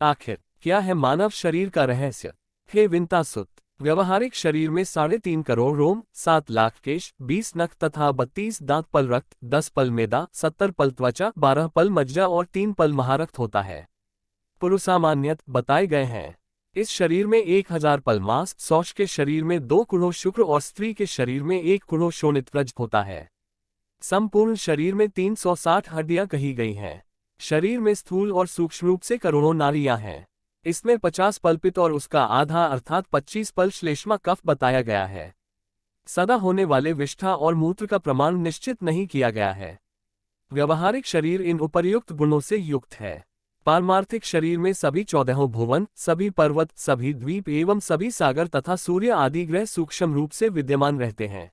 आखिर क्या है मानव शरीर का रहस्य? हे विंतासुत, व्यवहारिक शरीर में 3.5 करोड़ रोम, 7 लाख केश, 20 नख तथा 32 दांत, पल रक्त, 10 पल मेदा, 70 पल त्वचा, 12 पल मज्जा और 3 पल महारक्त होता है। पुरुषामान्यत बताए गए हैं। इस शरीर में 1000 पल मांस, शौच के शरीर में 2 कुड़ों शुक्र और स्त्री के शरीर में 1 कुड़ों शोणितप्रज होता है। संपूर्ण शरीर में 360 हड्डियां कही गई हैं। शरीर में स्थूल और सूक्ष्म रूप से करोड़ों नाड़ियां हैं। इसमें 50 पल पित्त और उसका आधा अर्थात 25 पल श्लेष्मा कफ बताया गया है। सदा होने वाले विष्ठा और मूत्र का प्रमाण निश्चित नहीं किया गया है। व्यवहारिक शरीर इन उपर्युक्त गुणों से युक्त है। पारमार्थिक शरीर में सभी 14 भुवन, सभी पर्वत, सभी द्वीप एवं सभी सागर तथा सूर्य आदि ग्रह सूक्ष्म रूप से विद्यमान रहते हैं।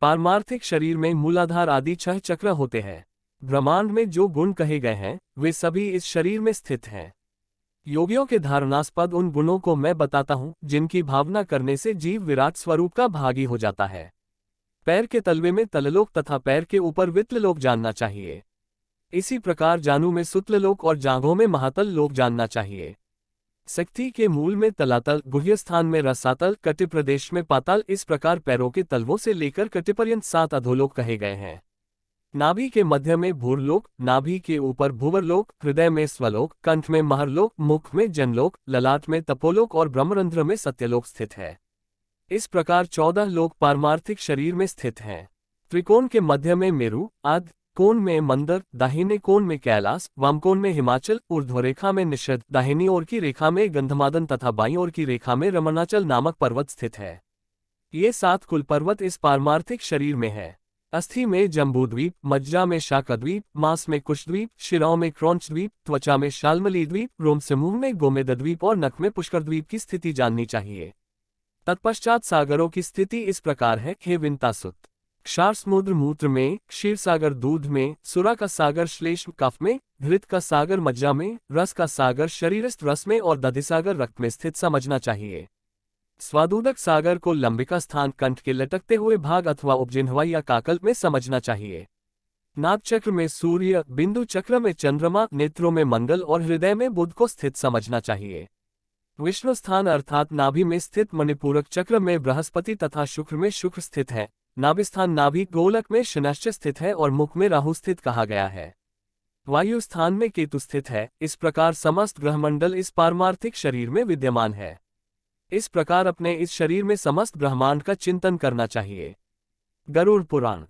पारमार्थिक शरीर में मूलाधार आदि 6 चक्र होते हैं। ब्रह्मांड में जो गुण कहे गए हैं वे सभी इस शरीर में स्थित हैं। योगियों के धारणास्पद उन गुणों को मैं बताता हूं जिनकी भावना करने से जीव विराट स्वरूप का भागी हो जाता है। पैर के तलवे में तललोक तथा पैर के ऊपर वित्तलोक जानना चाहिए। इसी प्रकार जानू में सुतलोक और जांघों में महातल लोक जानना चाहिए। शक्ति के मूल में तलातल, गुह्य स्थान में रसातल, कटि प्रदेश में पाताल, इस प्रकार पैरों के तलवों से लेकर कटिपर्यंत 7 अधोलोक कहे गए हैं। नाभि के मध्य में भूरलोक, नाभि के ऊपर भूवरलोक, हृदय में स्वलोक, कंठ में महरलोक, मुख में जनलोक, ललाट में तपोलोक और ब्रह्मरंध्र में सत्यलोक स्थित है। इस प्रकार 14 लोक पारमार्थिक शरीर में स्थित हैं। त्रिकोण के मध्य में मेरु, आद्य कोण में मंदर, दाहिने कोण में कैलाश, वाम कोण में हिमाचल, ऊर्ध्वरेखा में निषद, दाहिनी ओर की रेखा में गंधमादन तथा बाईं ओर की रेखा में रमणाचल नामक पर्वत स्थित है। ये 7 कुल पर्वत इस पारमार्थिक शरीर में है। अस्थि में जम्बूद्वीप, मज्जा में शाकद्वीप, मांस में कुशद्वीप, शिराओं में क्रौंचद्वीप, त्वचा में शाल्मली द्वीप, रोम समूह में गोमेदद्वीप और नख में पुष्करद्वीप की स्थिति जाननी चाहिए। तत्पश्चात सागरों की स्थिति इस प्रकार है। हे विंतासुत, क्षार समुद्र मूत्र में, क्षीर सागर दूध में, सुरा का सागर श्लेष्म कफ में, घृत का सागर मज्जा में, रस का सागर शरीरस्थ रस में और दधिसागर रक्त में स्थित समझना चाहिए। स्वादुदक सागर को लंबिका स्थान कंठ के लटकते हुए भाग अथवा उपजिह्वा या काकल में समझना चाहिए। नाभ चक्र में सूर्य, बिंदु चक्र में चंद्रमा, नेत्रों में मंगल और हृदय में बुध को स्थित समझना चाहिए। विष्णु स्थान अर्थात नाभि में स्थित मणिपूरक चक्र में बृहस्पति तथा शुक्र में शुक्र स्थित है। नाभिस्थान नाभि गोलक में शनैश्चर स्थित है और मुख में राहु स्थित कहा गया है। वायु स्थान में केतु स्थित है। इस प्रकार समस्त ग्रहमंडल इस पारमार्थिक शरीर में विद्यमान है। इस प्रकार अपने इस शरीर में समस्त ब्रह्मांड का चिंतन करना चाहिए। गरुड़ पुराण।